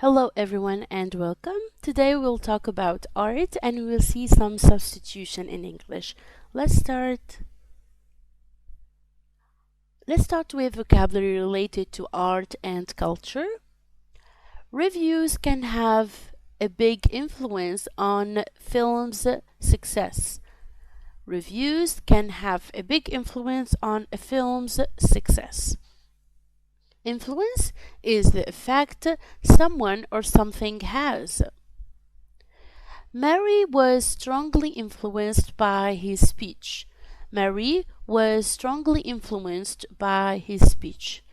Hello everyone and welcome. Today we'll talk about art and we'll see some substitution in English. Let's start. Let's start with vocabulary related to art and culture. Reviews can have a big influence on film's success. Reviews can have a big influence on a film's success. Influence is the effect someone or something has. Mary was strongly influenced by his speech. Mary was strongly influenced by his speech.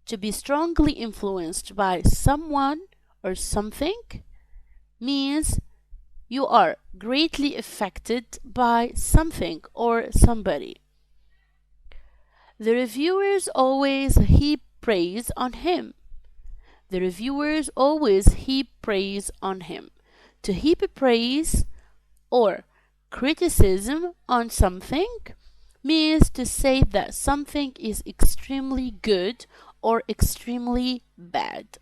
To be strongly influenced by someone or something means you are greatly affected by something or somebody. The reviewers always heap praise on him. The reviewers always heap praise on him. To heap praise or criticism on something means to say that something is extremely good or extremely bad.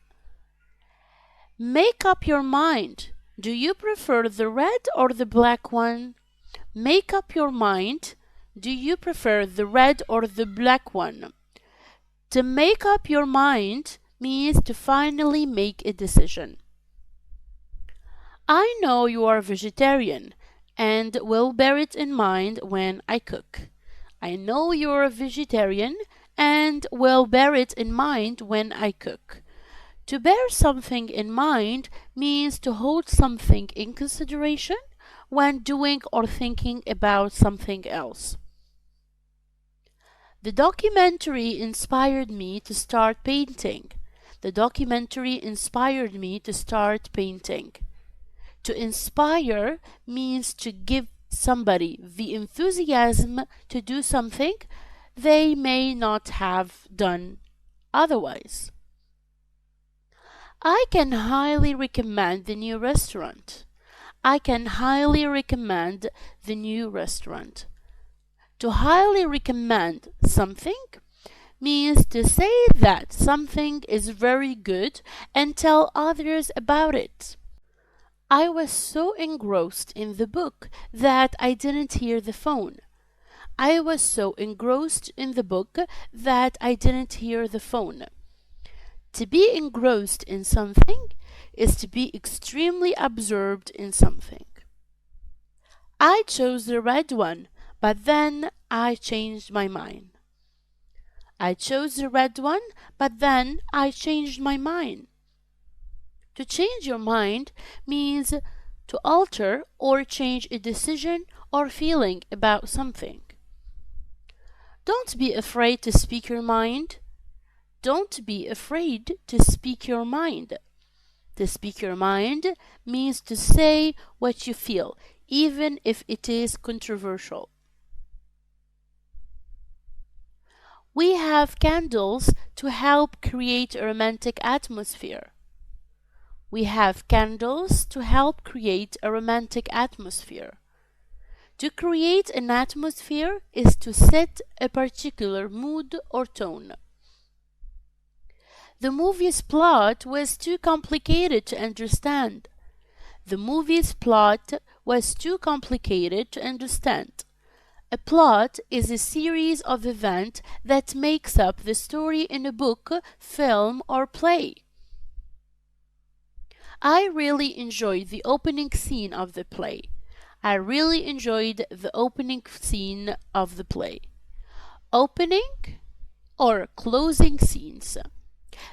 Make up your mind. Do you prefer the red or the black one? Make up your mind. Do you prefer the red or the black one? To make up your mind means to finally make a decision. I know you are vegetarian and will bear it in mind when I cook. I know you are a vegetarian and will bear it in mind when I cook. To bear something in mind means to hold something in consideration when doing or thinking about something else. The documentary inspired me to start painting. The documentary inspired me to start painting. To inspire means to give somebody the enthusiasm to do something they may not have done otherwise. I can highly recommend the new restaurant. I can highly recommend the new restaurant. To highly recommend something means to say that something is very good and tell others about it. I was so engrossed in the book that I didn't hear the phone. I was so engrossed in the book that I didn't hear the phone. To be engrossed in something is to be extremely absorbed in something. I chose the red one, but then I changed my mind. I chose the red one, but then I changed my mind. To change your mind means to alter or change a decision or feeling about something. Don't be afraid to speak your mind. Don't be afraid to speak your mind. To speak your mind means to say what you feel, even if it is controversial. We have candles to help create a romantic atmosphere. We have candles to help create a romantic atmosphere. To create an atmosphere is to set a particular mood or tone. The movie's plot was too complicated to understand. The movie's plot was too complicated to understand. A plot is a series of events that makes up the story in a book, film, or play. I really enjoyed the opening scene of the play. I really enjoyed the opening scene of the play. Opening or closing scenes.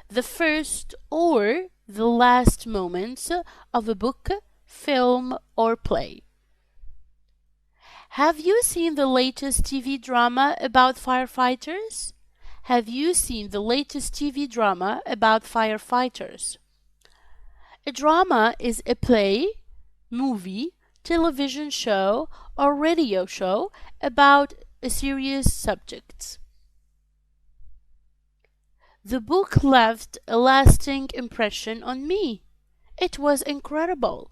The first or the last moments of a book, film, or play. Have you seen the latest TV drama about firefighters? Have you seen the latest TV drama about firefighters? A drama is a play, movie, television show, or radio show about a serious subject. The book left a lasting impression on me. It was incredible.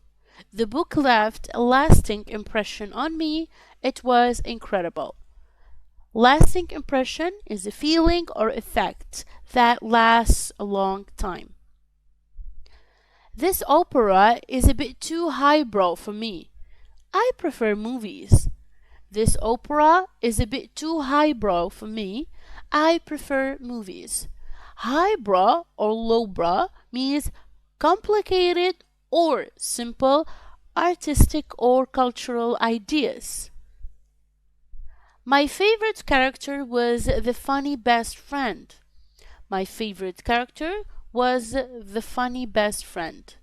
The book left a lasting impression on me. It was incredible. Lasting impression is a feeling or effect that lasts a long time. This opera is a bit too highbrow for me. I prefer movies. This opera is a bit too highbrow for me. I prefer movies. Highbrow or lowbrow means complicated or simple artistic or cultural ideas. My favorite character was the funny best friend. My favorite character was the funny best friend.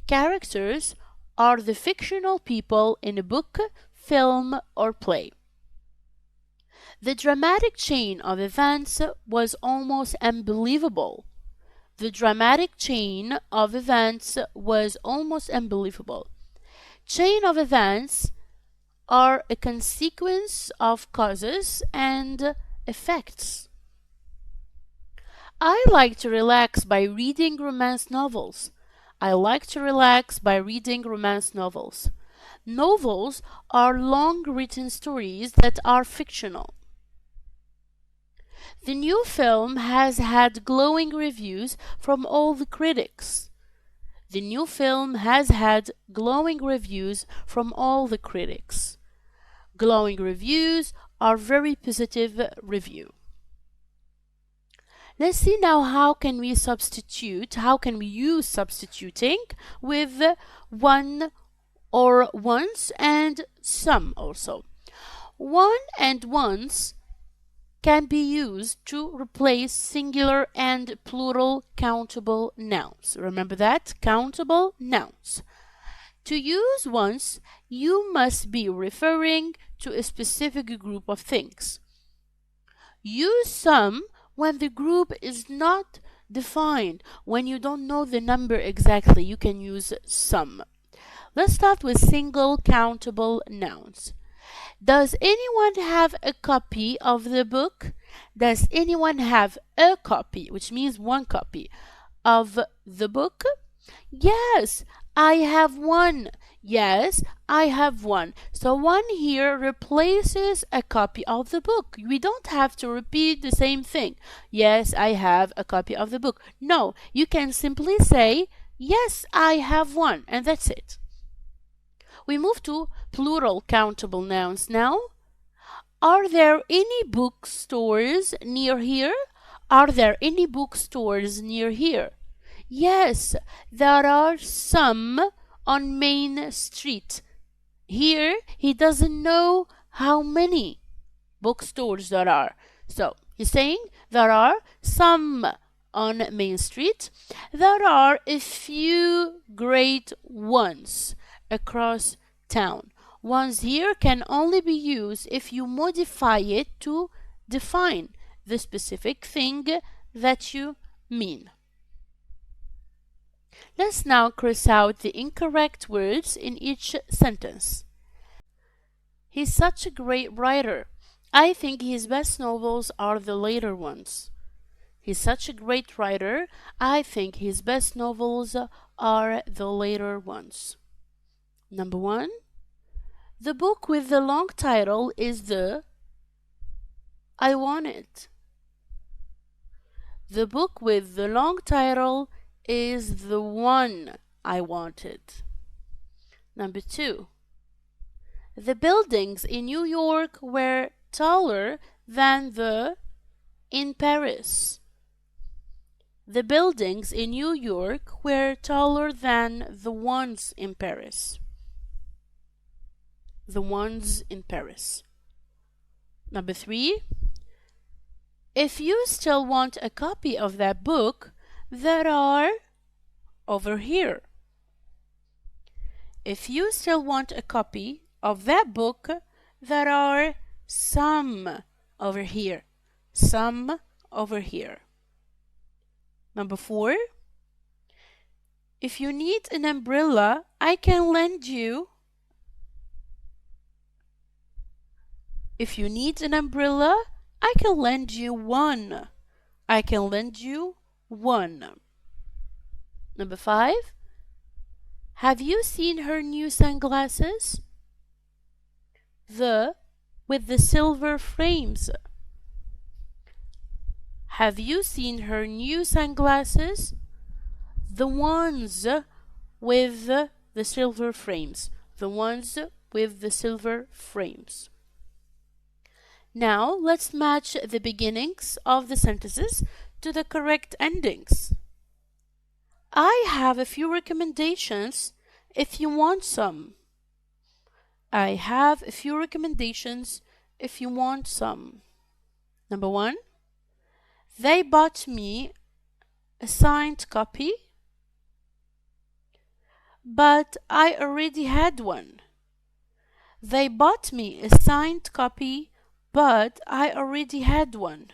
Characters are the fictional people in a book, film, or play. The dramatic chain of events was almost unbelievable. The dramatic chain of events was almost unbelievable. Chain of events are a consequence of causes and effects. I like to relax by reading romance novels. I like to relax by reading romance novels. Novels are long written stories that are fictional. The new film has had glowing reviews from all the critics. The new film has had glowing reviews from all the critics. Glowing reviews are very positive review. Let's see now how can we use substituting with one or once and some also. One and once can be used to replace singular and plural countable nouns. Remember that? Countable nouns. To use once, you must be referring to a specific group of things. Use some when the group is not defined, when you don't know the number exactly, you can use some. Let's start with single countable nouns. Does anyone have a copy of the book? Does anyone have a copy, which means one copy, of the book? Yes, I have one. Yes, I have one. So one here replaces a copy of the book. We don't have to repeat the same thing. Yes, I have a copy of the book. No, you can simply say, yes, I have one, and that's it. We move to plural countable nouns now. Are there any bookstores near here? Are there any bookstores near here? Yes, there are some on Main Street. Here, he doesn't know how many bookstores there are. So, he's saying there are some on Main Street. There are a few great ones across town. Ones here can only be used if you modify it to define the specific thing that you mean. Let's now cross out the incorrect words in each sentence. He's such a great writer. I think his best novels are the later ones. He's such a great writer. I think his best novels are the later ones. Number 1. The book with the long title is the I Want It. The book with the long title is the one I wanted. Number 2. The buildings in New York were taller than the in Paris. The buildings in New York were taller than the ones in Paris. The ones in Paris. Number 3. If you still want a copy of that book, there are over here. If you still want a copy of that book, there are some over here. Some over here. Number 4. If you need an umbrella, I can lend you. If you need an umbrella, I can lend you one. I can lend you one. Number 5. Have you seen her new sunglasses? The with the silver frames. Have you seen her new sunglasses? The ones with the silver frames. The ones with the silver frames. Now let's match the beginnings of the sentences to the correct endings. I have a few recommendations if you want some. I have a few recommendations if you want some. Number 1. They bought me a signed copy, but I already had one. They bought me a signed copy, but I already had one.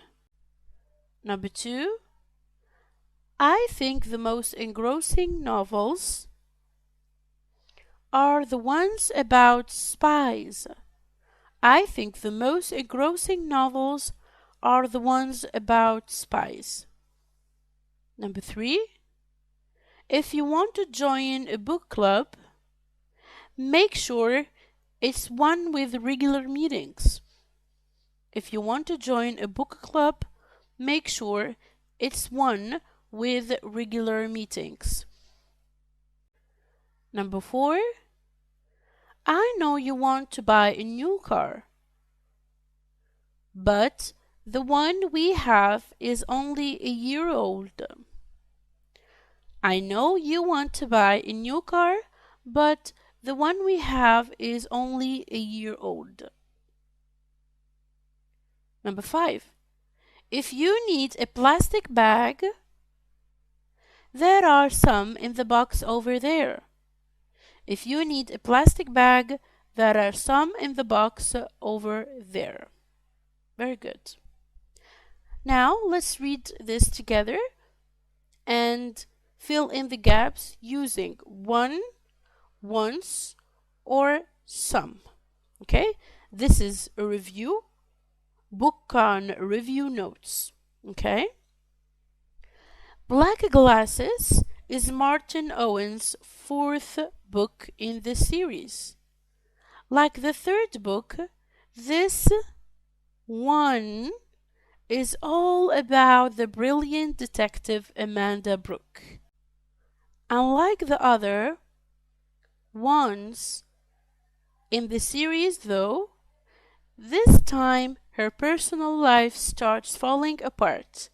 Number 2. I think the most engrossing novels are the ones about spies. I think the most engrossing novels are the ones about spies. Number 3. If you want to join a book club, make sure it's one with regular meetings. If you want to join a book club, make sure it's one with regular meetings. Number 4. I know you want to buy a new car, but the one we have is only a year old. I know you want to buy a new car, but the one we have is only a year old. Number 5. If you need a plastic bag, there are some in the box over there. If you need a plastic bag, there are some in the box over there. Very good. Now let's read this together and fill in the gaps using one, once, or some. Okay? This is a review, book on review notes. Okay? Black Glasses is Martin Owen's 4th book in the series. Like the 3rd book, this one is all about the brilliant detective Amanda Brooke. Unlike the other ones in the series, though, this time her personal life starts falling apart.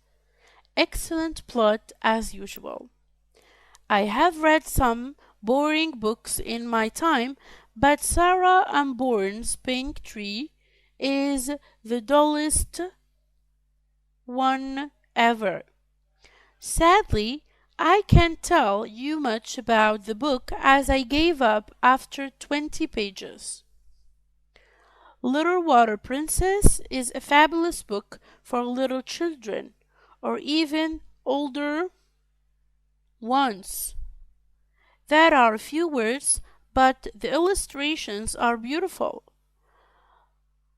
Excellent plot as usual. I have read some boring books in my time, but Sarah Unborn's Pink Tree is the dullest one ever. Sadly, I can't tell you much about the book as I gave up after 20 pages. Little Water Princess is a fabulous book for little children, or even older ones. There are a few words, but the illustrations are beautiful.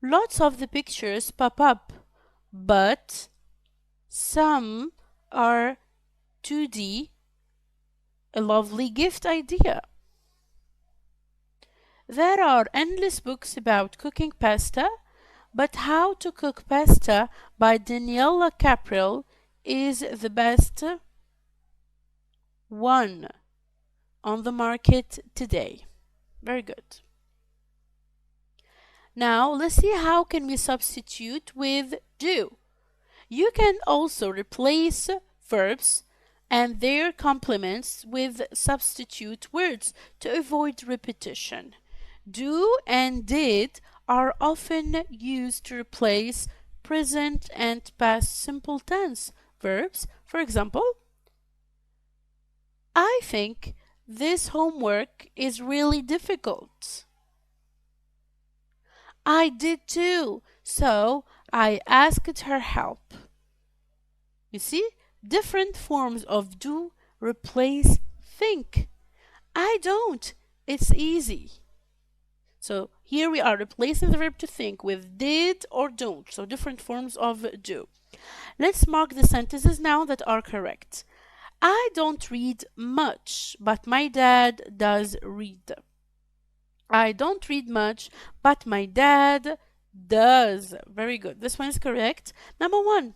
Lots of the pictures pop up, but some are 2D, a lovely gift idea. There are endless books about cooking pasta, but How to Cook Pasta by Daniela Capril is the best one on the market today. Very good. Now let's see how can we substitute with do. You can also replace verbs and their complements with substitute words to avoid repetition. Do and did are often used to replace present and past simple tense verbs. For example, I think this homework is really difficult. I did too, so I asked her help. You see, different forms of do replace think. I don't. It's easy. So here we are replacing the verb to think with did or don't. So different forms of do. Let's mark the sentences now that are correct. I don't read much, but my dad does read. I don't read much, but my dad does. Very good. This one is correct. Number 1.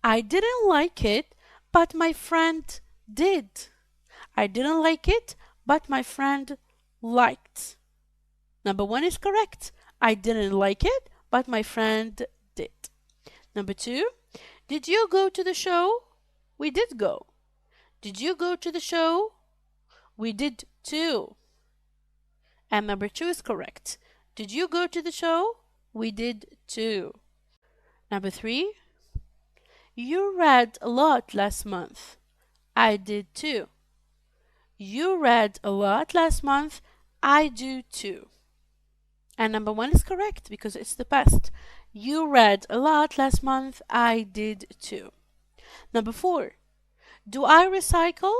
I didn't like it, but my friend did. I didn't like it, but my friend liked. Number 1 is correct. I didn't like it, but my friend did. Number 2, did you go to the show? We did go. Did you go to the show? We did too. And number 2 is correct. Did you go to the show? We did too. Number 3, you read a lot last month. I did too. You read a lot last month. I do too. And number 1 is correct because it's the past. You read a lot last month. I did too. Number 4, do I recycle?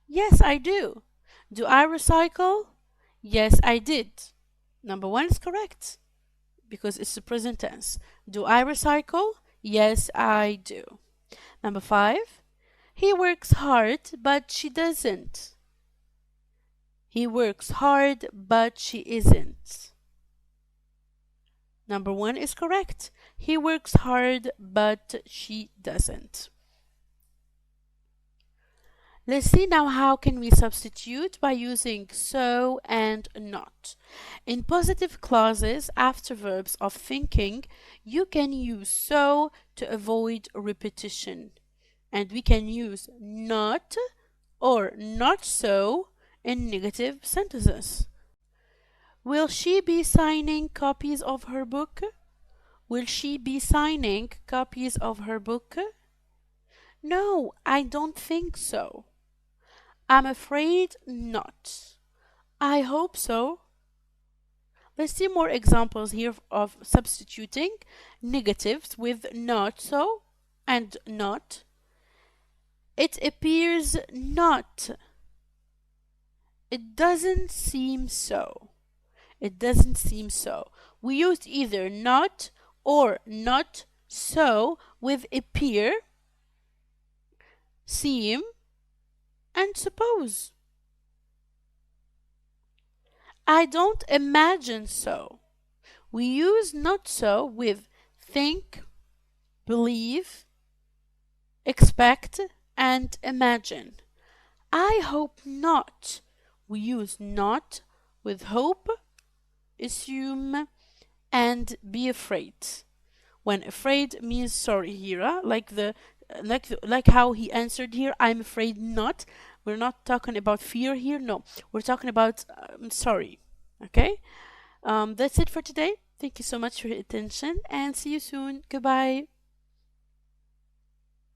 Yes, I do. Do I recycle? Yes, I did. Number 1 is correct because it's the present tense. Do I recycle? Yes, I do. Number 5, he works hard, but she doesn't. He works hard, but she isn't. Number 1 is correct. He works hard, but she doesn't. Let's see now how can we substitute by using so and not. In positive clauses after verbs of thinking, you can use so to avoid repetition. And we can use not or not so in negative sentences. Will she be signing copies of her book? Will she be signing copies of her book? No, I don't think so. I'm afraid not. I hope so. Let's see more examples here of substituting negatives with not so and not. It appears not. It doesn't seem so. It doesn't seem so. We used either not or not so with appear, seem, and suppose. I don't imagine so. We use not so with think, believe, expect, and imagine. I hope not. We use not with hope, assume, and be afraid. When afraid means sorry here, like how he answered here, I'm afraid not. We're not talking about fear here. No, we're talking about sorry. Okay, that's it for today. Thank you so much for your attention and see you soon. Goodbye.